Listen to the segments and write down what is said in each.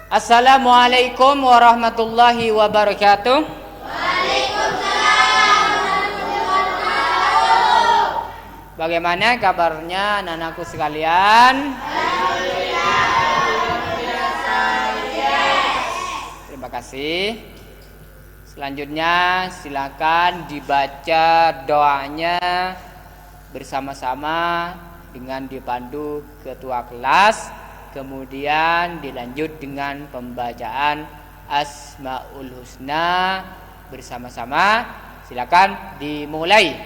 Assalamualaikum warahmatullahi wabarakatuh. Bagaimana kabarnya anak-anakku sekalian? Terima kasih. Selanjutnya silakan dibaca doanya bersama-sama dengan dipandu ketua kelas. Kemudian dilanjut dengan pembacaan Asmaul Husna bersama-sama. Silakan dimulai.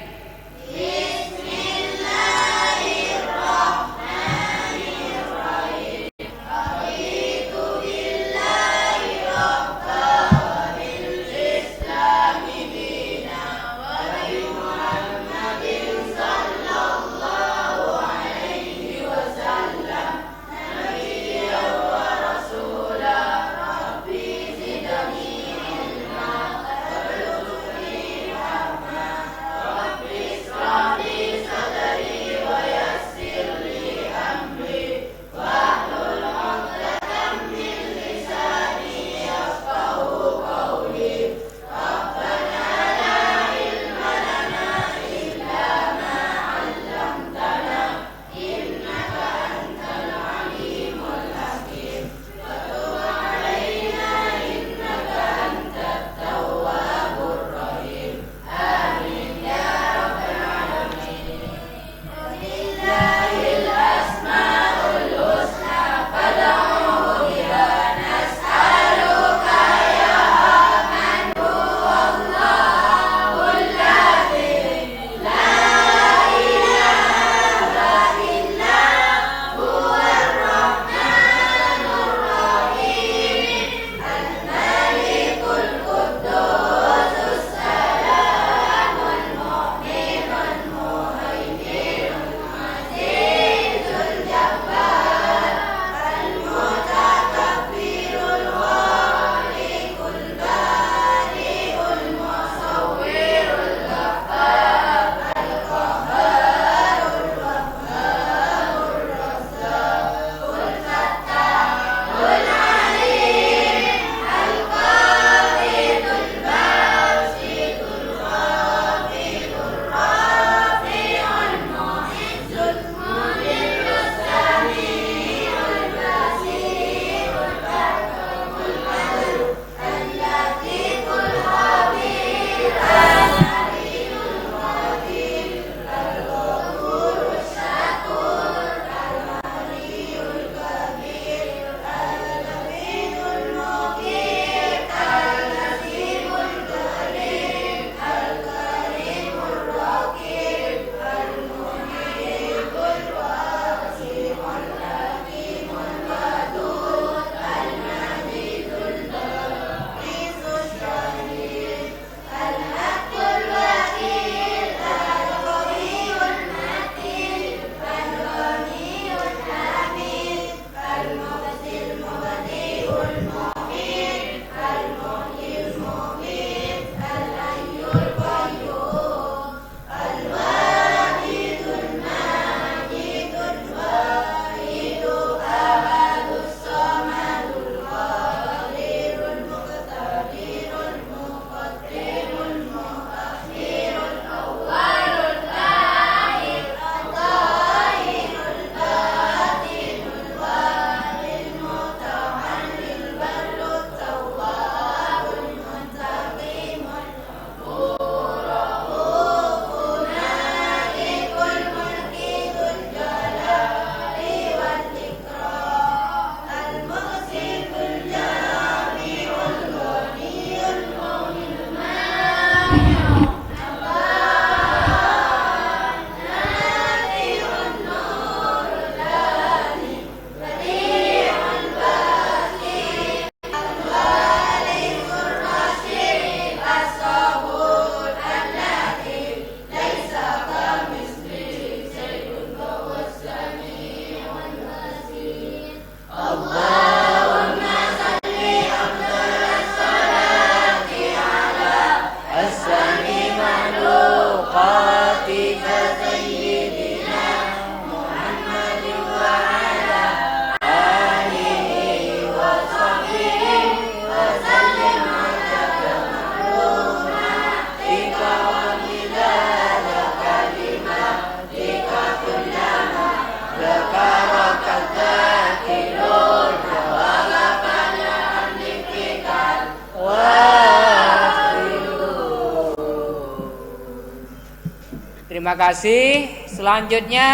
terima kasih. Selanjutnya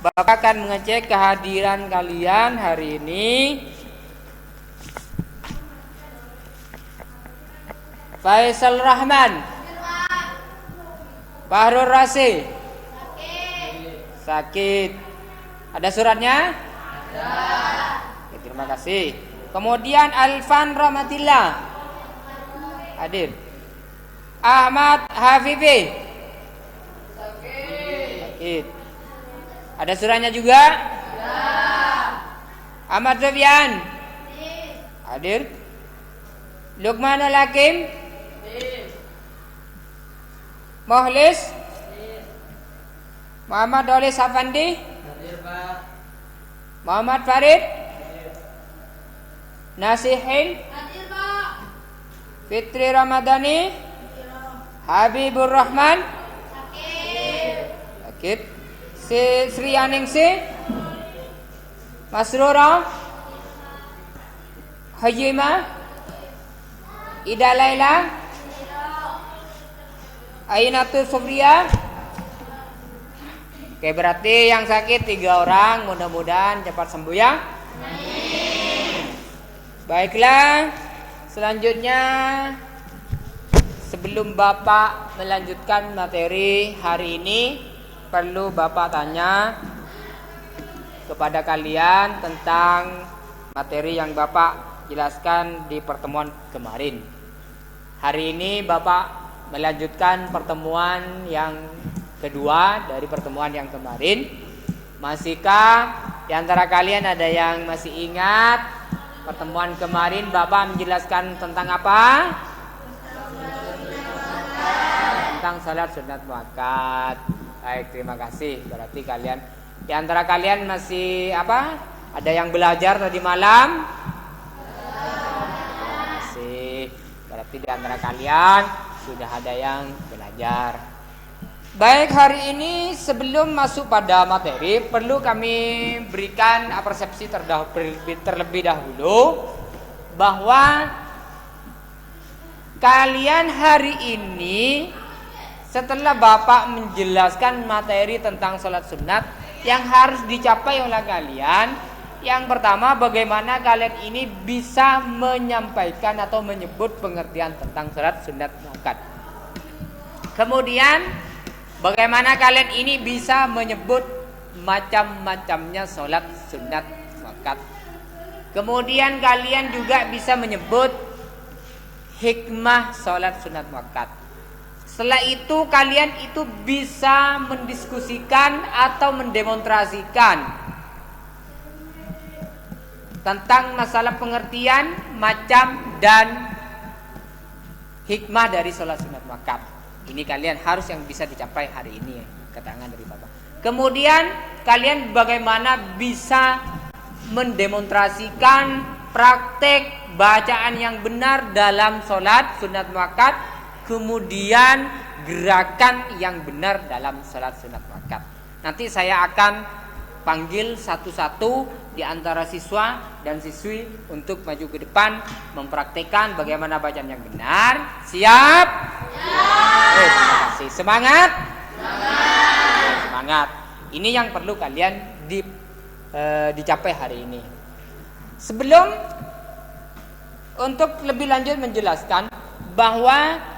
Bapak akan mengecek kehadiran kalian hari ini. Faisal Rahman, Fahrul Razi, sakit. Ada suratnya? Ada. Oke, terima kasih. Kemudian Alfan Rahmatillah, hadir. Ahmad Hafifi, sakit. Ada suratnya juga? Ada. Ahmad Sofyan, hadir. Luqmanul Hakim, Mohlis, Muhammad Dolis Afandi, Muhammad Farid, Nasihin, Fitri Ramadhani, Habibur Rahman, sakit. Sri Aningsi, Masrura, Hajima, Ida Laila, Ainatul Subriya. Oke, berarti yang sakit 3 orang. Mudah-mudahan cepat sembuh ya. Baiklah, selanjutnya sebelum Bapak melanjutkan materi hari ini, perlu Bapak tanya kepada kalian tentang materi yang Bapak jelaskan di pertemuan kemarin. Hari ini Bapak melanjutkan pertemuan yang kedua dari pertemuan yang kemarin. Masihkah di antara kalian ada yang masih ingat pertemuan kemarin Bapak menjelaskan tentang apa? Tentang salat sunat muakkad. Baik, terima kasih. Berarti kalian di antara kalian masih apa? Ada yang belajar tadi malam? Terima kasih. Berarti di antara kalian sudah ada yang belajar. Baik, hari ini sebelum masuk pada materi perlu kami berikan persepsi terlebih dahulu bahwa kalian hari ini setelah Bapak menjelaskan materi tentang sholat sunat yang harus dicapai oleh kalian, yang pertama bagaimana kalian ini bisa menyampaikan atau menyebut pengertian tentang sholat sunat muakkad. Kemudian bagaimana kalian ini bisa menyebut macam-macamnya sholat sunat muakkad. Kemudian kalian juga bisa menyebut hikmah sholat sunat muakkad. Setelah itu kalian itu bisa mendiskusikan atau mendemonstrasikan tentang masalah pengertian, macam dan hikmah dari sholat sunat muakkad. Ini kalian harus yang bisa dicapai hari ini, keterangan dari Bapak. Kemudian kalian bagaimana bisa mendemonstrasikan praktek bacaan yang benar dalam sholat sunat muakkad, kemudian gerakan yang benar dalam sholat sunat muakkad. Nanti saya akan panggil satu-satu di antara siswa dan siswi untuk maju ke depan mempraktekkan bagaimana bacaan yang benar. Siap? Siap. Terima kasih. Semangat? Semangat. Semangat. Ini yang perlu kalian dicapai hari ini. Sebelum untuk lebih lanjut menjelaskan bahwa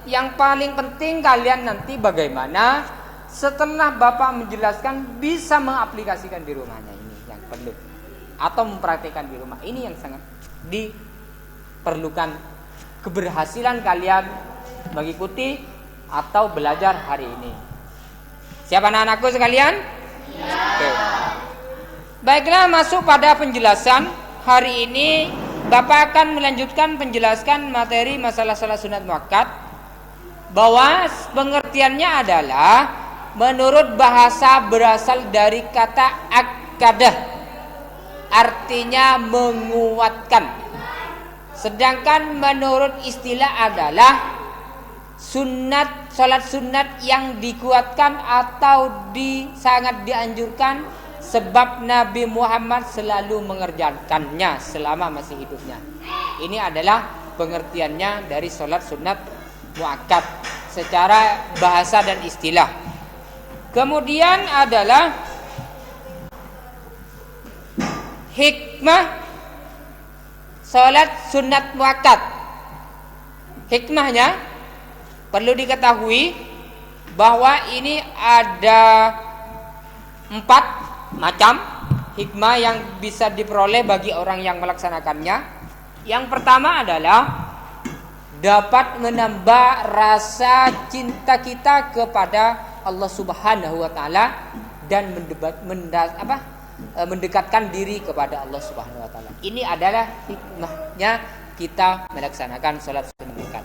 yang paling penting kalian nanti bagaimana setelah Bapak menjelaskan bisa mengaplikasikan di rumahnya, ini yang perlu, atau mempraktikkan di rumah. Ini yang sangat diperlukan keberhasilan kalian mengikuti atau belajar hari ini. Siapa anak-anakku sekalian? Ya. Oke. Baiklah, masuk pada penjelasan hari ini. Bapak akan melanjutkan penjelasan materi masalah salat sunat muakkad, bahwa pengertiannya adalah menurut bahasa berasal dari kata akadah, artinya menguatkan. Sedangkan menurut istilah adalah sunat, salat sunat yang dikuatkan atau sangat dianjurkan, sebab Nabi Muhammad selalu mengerjakannya selama masih hidupnya. Ini adalah pengertiannya dari salat sunat muakkad. secara bahasa dan istilah. Kemudian adalah hikmah salat sunat muakkad. Hikmahnya perlu diketahui bahwa ini ada 4 macam hikmah yang bisa diperoleh bagi orang yang melaksanakannya. Yang pertama adalah dapat menambah rasa cinta kita kepada Allah Subhanahu wa taala dan mendekatkan diri kepada Allah Subhanahu wa taala. Ini adalah hikmahnya kita melaksanakan salat sunat.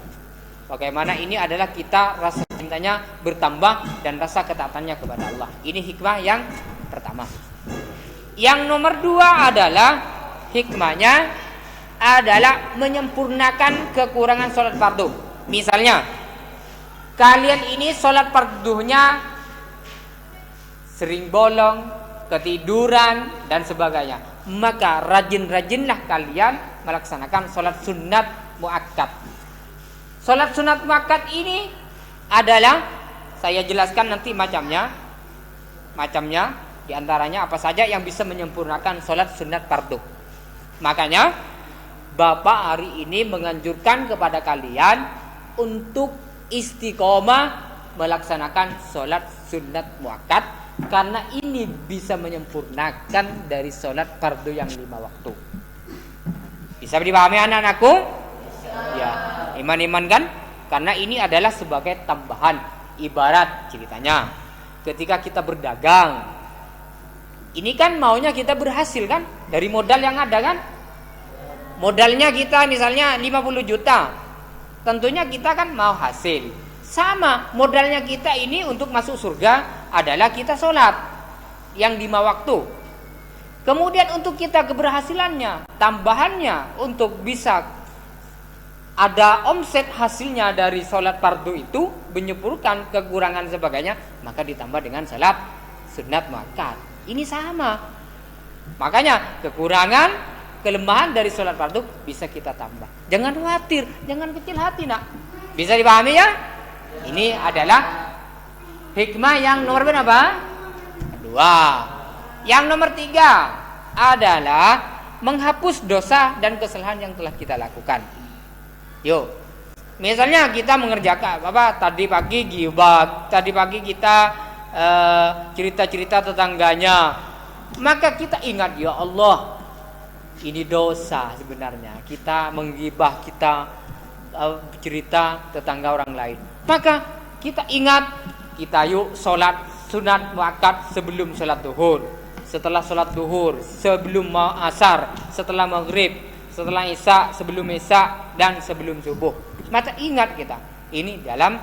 Bagaimana ini adalah kita rasa cintanya bertambah dan rasa ketaatannya kepada Allah. Ini hikmah yang pertama. Yang nomor 2 adalah hikmahnya adalah menyempurnakan kekurangan salat fardu. Misalnya, kalian ini salat fardunya sering bolong, ketiduran dan sebagainya. Maka rajin-rajinlah kalian melaksanakan salat sunat muakkad. Salat sunat muakkad ini adalah, saya jelaskan nanti macamnya. Di antaranya apa saja yang bisa menyempurnakan salat sunat fardu. Makanya Bapak hari ini menganjurkan kepada kalian untuk istiqomah melaksanakan salat sunat muakkad, karena ini bisa menyempurnakan dari salat fardu yang 5 waktu. Bisa dipahami anak-anakku? Ya, iman-iman kan? Karena ini adalah sebagai tambahan. Ibarat ceritanya ketika kita berdagang, ini kan maunya kita berhasil kan? Dari modal yang ada kan? Modalnya kita misalnya 50 juta. Tentunya kita kan mau hasil. Sama modalnya kita ini untuk masuk surga adalah kita sholat yang 5 waktu. Kemudian untuk kita keberhasilannya, tambahannya untuk bisa ada omset hasilnya dari sholat fardu itu, menyempurnakan kekurangan sebagainya, maka ditambah dengan sholat sunat muakkad. Ini sama. Makanya kekurangan, kelemahan dari sholat fardu bisa kita tambah. Jangan khawatir, jangan kecil hati nak. Bisa dipahami ya? Ini adalah hikmah yang nomor berapa? 2. Yang nomor 3 adalah menghapus dosa dan kesalahan yang telah kita lakukan. Yuk, misalnya kita mengerjakan tadi pagi ghibah, tadi pagi kita cerita-cerita tetangganya, maka kita ingat, ya Allah, ini dosa sebenarnya. Kita menggibah, kita cerita tetangga orang lain. Maka kita ingat, kita yuk sholat sunat muakkad sebelum sholat duhur, setelah sholat duhur, sebelum asar, setelah maghrib, setelah isya, sebelum isya, dan sebelum subuh. Maka ingat kita. Ini dalam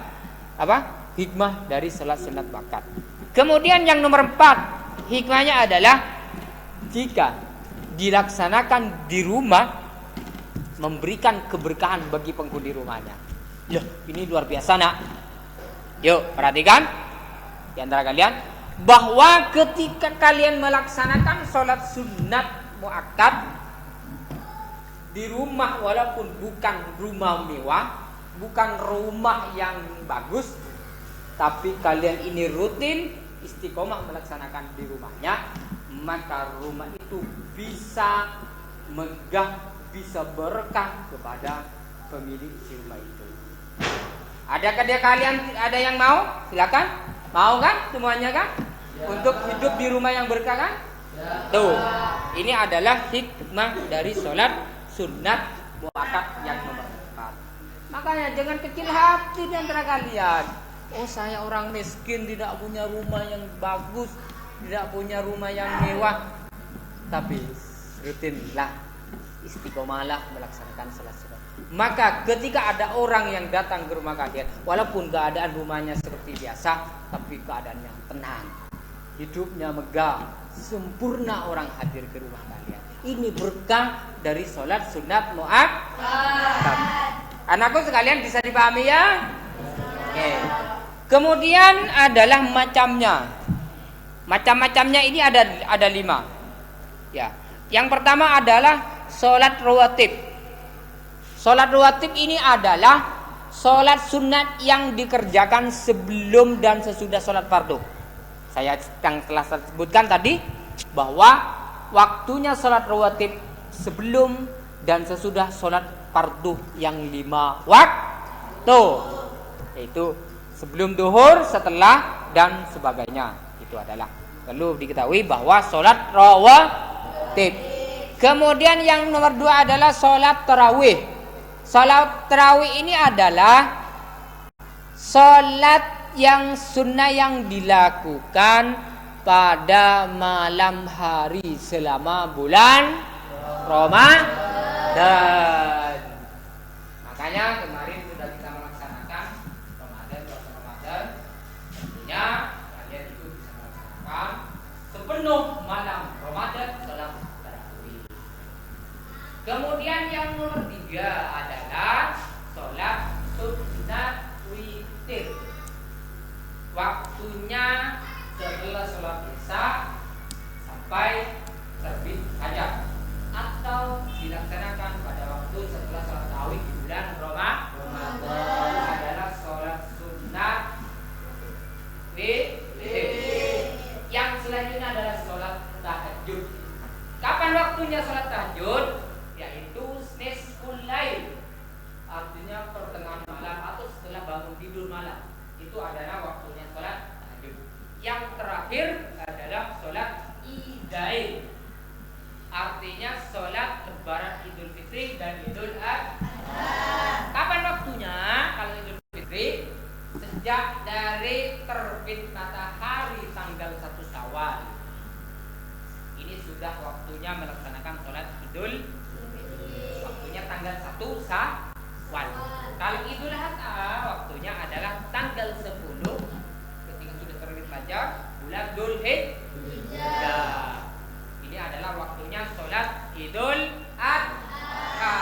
hikmah dari sholat sunat muakkad. Kemudian yang nomor 4, hikmahnya adalah jika dilaksanakan di rumah, memberikan keberkahan bagi penghuni rumahnya. Loh, ini luar biasa nak. Yuk perhatikan di antara kalian, bahwa ketika kalian melaksanakan sholat sunat muakkad di rumah, walaupun bukan rumah mewah, bukan rumah yang bagus, tapi kalian ini rutin istiqomah melaksanakan di rumahnya, maka rumah itu bisa megah, bisa berkah kepada pemilik si rumah itu. Adakah kalian ada yang mau? Silakan. Mau kan semuanya kan? Ya. Untuk hidup di rumah yang berkah kan? Ya. Tuh. Ini adalah hikmah dari sholat sunat muakkad yang nomor 4. Makanya jangan kecil hati di antara kalian. Oh, saya orang miskin, tidak punya rumah yang bagus, tidak punya rumah yang mewah, tapi rutinlah istiqomahlah melaksanakan sholat sunat. Maka ketika ada orang yang datang ke rumah kalian, walaupun keadaan rumahnya seperti biasa, tapi keadaannya tenang, hidupnya megah, sempurna, orang hadir ke rumah kalian. Ini berkah dari sholat sunat muakkad. Anakku sekalian, bisa dipahami ya? Oke. Kemudian adalah macamnya. Macam-macamnya ini ada 5. Ya. Yang pertama adalah sholat rawatib. Sholat rawatib ini adalah sholat sunat yang dikerjakan sebelum dan sesudah sholat fardu. Saya yang telah sebutkan tadi bahwa waktunya sholat rawatib sebelum dan sesudah sholat fardu yang 5 waktu, yaitu sebelum duhur, setelah, dan sebagainya. Itu adalah perlu diketahui bahwa sholat rawatib. Kemudian yang nomor 2 adalah sholat tarawih. Sholat tarawih ini adalah sholat yang sunnah yang dilakukan pada malam hari selama bulan Ramadan. Makanya kemarin sudah kita melaksanakan Ramadan, puasa Ramadan. Tentunya kalian itu bisa melaksanakan sepenuh malam Ramadan dalam tarawih. Kemudian yang nomor 3 adalah sholat sunat witir. Waktunya setelah sholat isya sampai terbit fajar, atau dilaksanakan pada waktu setelah sholat tarawih di bulan Ramadan adalah sholat sunat witir. Yang selanjutnya adalah sholat tahajud. Kapan waktunya sholat tahajud? Yaitu nisful lail, artinya pertengahan malam atau setelah bangun tidur malam. Itu adalah waktunya sholat tahajud. Yang terakhir adalah sholat idain, artinya sholat lebaran Idul Fitri dan Idul Adha. Kapan waktunya? Kalau Idul Fitri sejak dari terbit matahari tanggal 1 Syawal. Ini sudah waktunya melaksanakan sholat Idul Fitri. Waktunya tanggal 1 Syawal. Kalau Idul Adha waktunya adalah tanggal 10 ketika sudah terbit fajar bulan Dzulhijjah. Ini adalah waktunya sholat Idul Adha.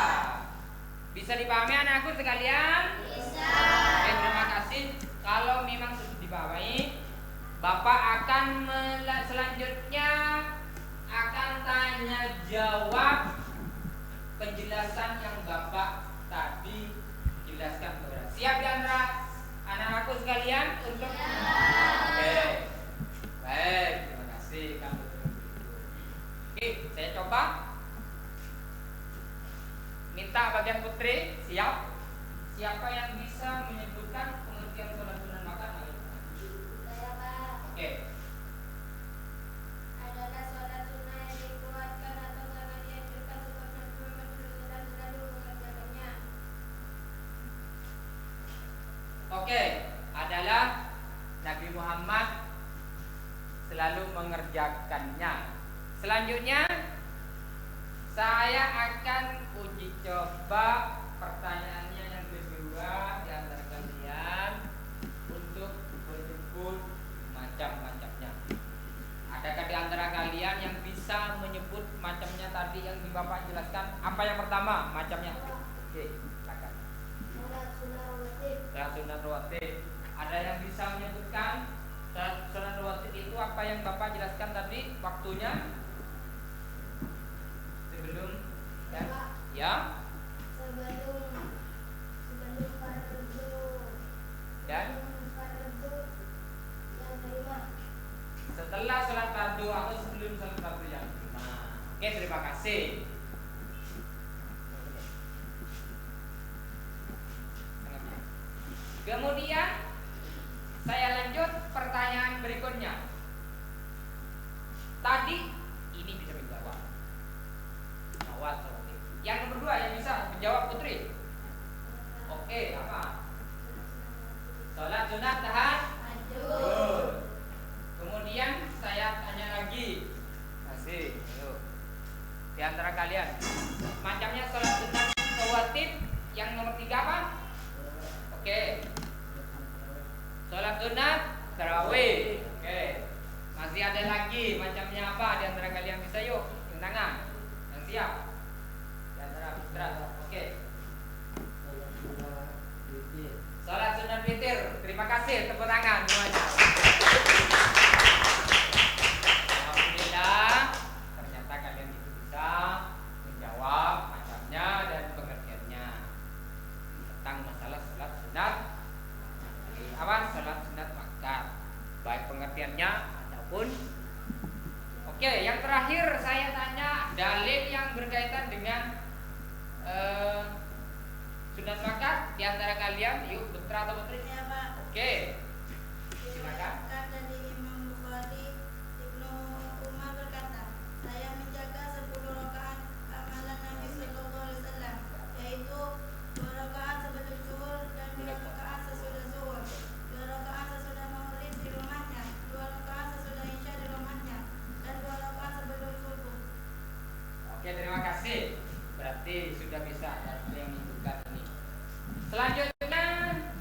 Bisa dipahami anakku sekalian? Bisa. Oke, terima kasih. Kalau memang sudah dipahami, Bapak akan selanjutnya akan tanya jawab penjelasan yang Bapak tadi jelaskan kepada. Siap di antara anak-anakku sekalian untuk? Oke. Baik, terima kasih kamu. Oke, saya coba minta bagian putri. Siap? Siapa yang bisa menyebutkan pengertian sholat sunat makan? Saya, Pak. Oke. Adalah sholat sunnah yang dikuatkan atau sangat dianjurkan untuk dan selalu mengerjakannya. Oke, adalah Nabi Muhammad selalu mengerjakannya. Selanjutnya saya akan uji coba pertanyaannya yang kedua di antara kalian untuk menyebut macam-macamnya. Adakah di antara kalian yang bisa menyebut macamnya tadi yang di Bapak jelaskan? Apa yang pertama macamnya? Oke, silakan. Sholat sunnah rawatib. Sholat sunat rawatib. Ada yang bisa menyebutkan sholat sunat rawatib itu apa yang Bapak jelaskan tadi waktunya? Sebelum ya? Sebelum fardu Dan yang kelima. setelah sholat fardu atau sebelum sholat fardu yang kelima. Oke, terima kasih. Kemudian saya lanjut pertanyaan berikutnya. Tadi ini bisa menjawab. Awas, oke. Yang nomor 2 yang bisa menjawab Putri. Oke, apa? Sholat sunat tahajud. Kemudian saya tanya lagi. Masih, ayo. Di antara kalian, macamnya sholat sunat rawatib yang nomor 3 apa? Oke. Sholat sunat tarawih. Oke. Masih ada lagi macamnya apa di antara kalian bisa yuk? Yang tangan. Yang siap. Di antara putra. Oke. Sholat sunat witir. Terima kasih, tepuk tangan semuanya. Alhamdulillah, ternyata kalian itu bisa menjawab macamnya dan pengertiannya tentang masalah sholat terakhir saya tanya dalil yang berkaitan dengan sunat makan di antara kalian. Yuk, putra atau putri? Ya, Pak. Oke. Silakan. Diriwayatkan dari Imam Bukhari, Ibnu Umar berkata, saya menjaga 10 rakaat amalan Nabi Sallallahu Alaihi Wasallam, yaitu 2 rakaat sebelum zuhur dan 2 rakaat sesudah zuhur, 2 rakaat sesudah maghrib di rumahnya, 2 rakaat sesudah isya di rumahnya, dan 2 rakaat sebelum subuh. Oke, terima kasih. Berarti sudah bisa yang menunjukkan ini. Selanjutnya,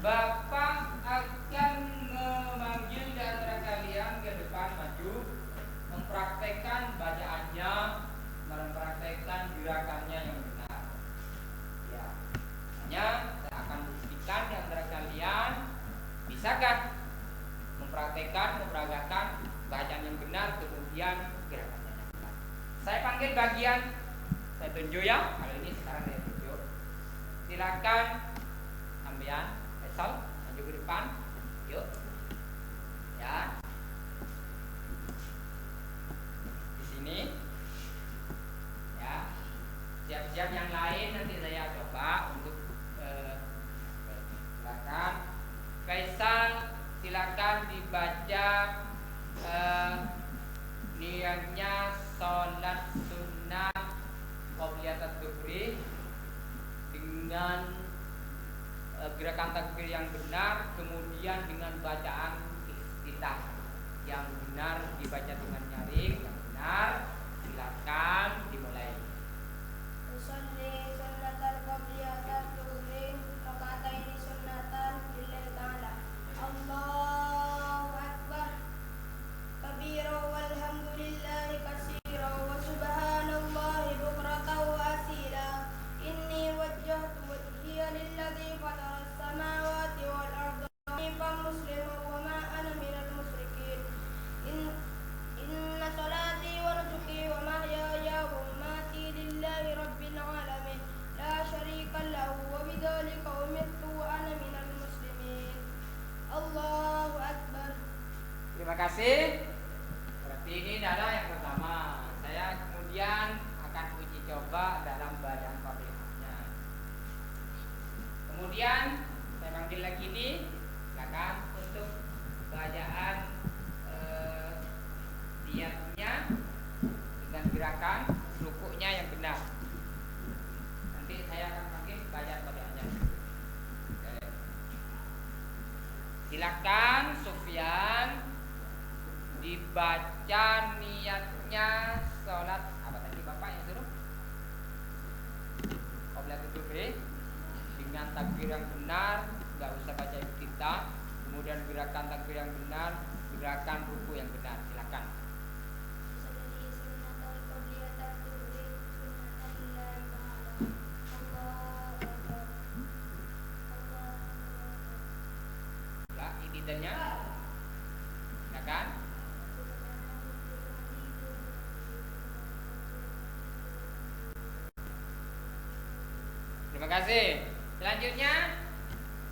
Bapak akan memanggil di antara kalian ke depan maju, mempraktekkan bacaannya, mempraktekkan gerakannya yang benar. Ya, hanya saya akan buktikan di antara kalian bisakah mempraktekkan, memperagakan bacaan yang benar, kemudian gerakannya yang benar. Saya panggil bagian, saya tunjuk ya. Kali ini sekarang saya tunjuk. Silakan sampean, Faisal, maju ke depan. Yuk. Ya. Di sini. Ya. Siap-siap yang lain nanti saya coba untuk silakan. Faisal, silakan dibaca niatnya sholat sunnah qobliyah at-dhuhri dengan gerakan takbir yang benar, kemudian dengan bacaan iftitah yang benar, dibaca dengan nyaring yang benar. Silakan dimulai. Usolli sunnatal qabliyatan tuhri raka'ataini sunnatan lillahi ta'ala. Allahu akbar kabira walhamdulillahi katsira wa subhanallahi bukratan wa asila. Inni wajjahtu wajhiya lilladzi fatara as-samawati wal arda hanifan musliman wa ma ana minal musyrikin. Inna salati wa nusuki wa mahyaya wa mamati lillahi rabbil alamin la syarika lahu wa bidzalika umirtu wa ana minal muslimin. Allahu akbar. Terima kasih. Berarti ini adalah yang pertama. Saya kemudian akan uji coba dalam bacaan Fatihahnya. Kemudian saya panggil lagi nih, silakan untuk bacaan niatnya dengan gerakan rukuknya yang benar. Nanti saya akan panggil bacaan Fatihahnya. Oke. Silakan Sufyan dibaca niatnya sholat apa tadi Bapak yang suruh? Qobliyah at-dhuhri dengan takbir yang benar, nggak usah baca iftitah, kemudian gerakan takbir yang benar, gerakan ruku yang benar. Silakan. Usolli sunnatal qabliyatan tuhri sunnatan lillahi ta'ala. Allahu akbar. Ya, ididanya. Silakan. Terima kasih. Selanjutnya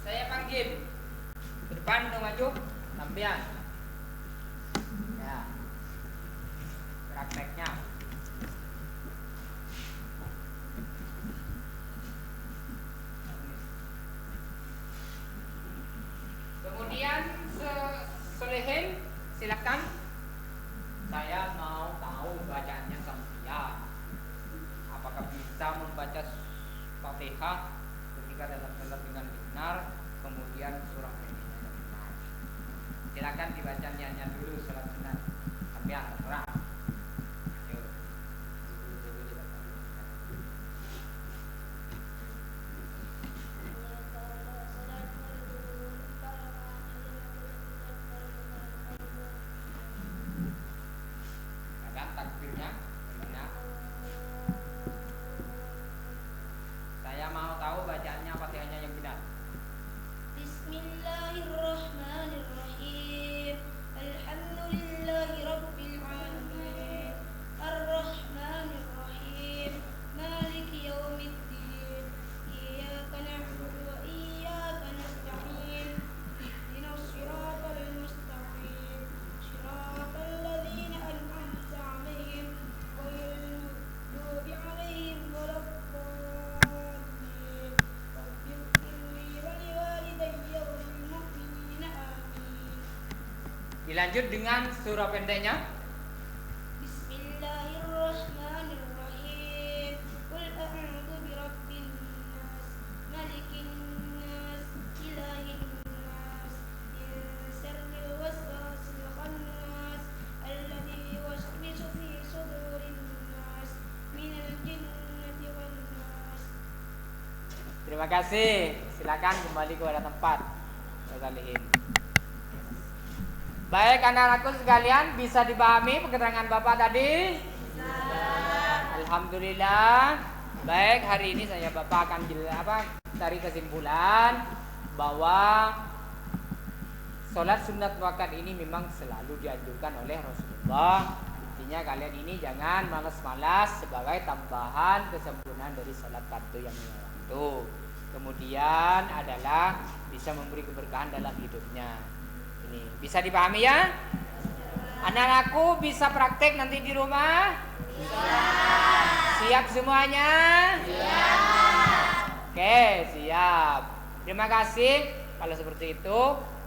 saya panggil ke depan untuk maju sampean. Ya. Prakteknya. Kemudian Solehin, silakan. Saya mau tahu bacaannya sampean. Apakah bisa membaca Fatihah ketika dalam sholat dengan benar, kemudian surah pendeknya dengan benar. Silakan dibaca niatnya dulu sholat sunat. Sampean terserah. Yuk. Silakan takbirnya benar. Saya mau tahu bacaannya Fatihahnya yang benar. Bismillahirrahmanirrahim. Alhamdulillahi rabbil alamin. Dilanjut dengan surah pendeknya. Bismillahirrahmanirrahim. Qul a'udzu birabbin nas, malikin nas, ilahin nas, min syarril waswasil khannas, alladzi yuwaswisu fi sudurin nas, minal jinnati wan nas. Terima kasih. Silakan kembali kepada tempat. Salihin. Baik anak-anakku sekalian, bisa dipahami keterangan Bapak tadi? Bisa. Alhamdulillah. Baik, hari ini saya Bapak akan cari kesimpulan bahwa sholat sunat wakat ini memang selalu dianjurkan oleh Rasulullah. Intinya kalian ini jangan malas-malas sebagai tambahan kesempurnaan dari sholat fardu yang lima waktu. Kemudian adalah bisa memberi keberkahan dalam hidupnya. Ini bisa dipahami ya? Anak-anakku bisa praktek nanti di rumah? Siap semuanya? Oke, siap. Terima kasih. Kalau seperti itu,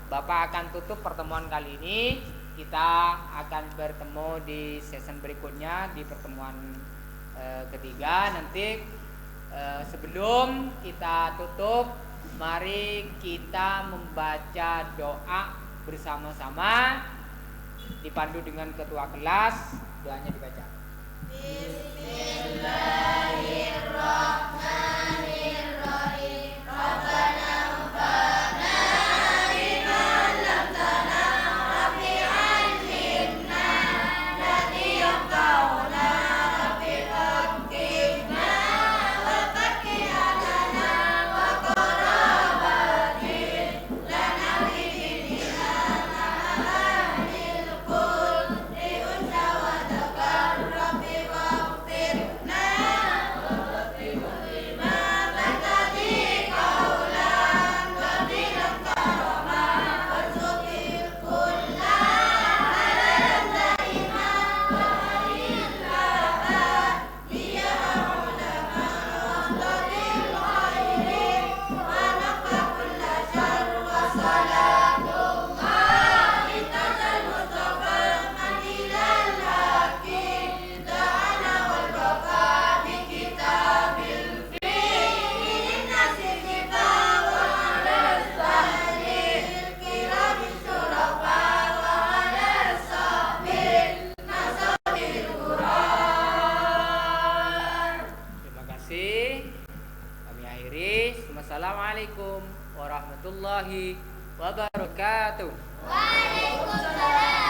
Bapak akan tutup pertemuan kali ini. Kita akan bertemu di season berikutnya, di pertemuan ketiga nanti. Sebelum kita tutup, mari kita membaca doa bersama-sama dipandu dengan ketua kelas. Doanya dibaca. Bismillahirrahmanirrahim. Rabbana anfa'na bima 'allamtana rabbi 'allimna alladzi yanfa'una rabbi faqqihna wa faqqih 'alana wa qarabatin lana fi dinina ma'anil kul li'unna wa takar rabbi waghfirna wa faqqih lima batati qawlan qadiran karama warzuqil kulla halalan daima wa illaha liya ulama waqtadil khairi wa nafa kulla syarr wa salatullah intajal mustafa manilal hakim ta'ala wal baqa bi kitabil fi'in nasibika wa ala sahril kiramin syurafa wa ala sahbil nasabil Quran. Terima kasih. Kami akhiri. Wassalamualaikum warahmatullahi wabarakatuh. Waalaikumsalam.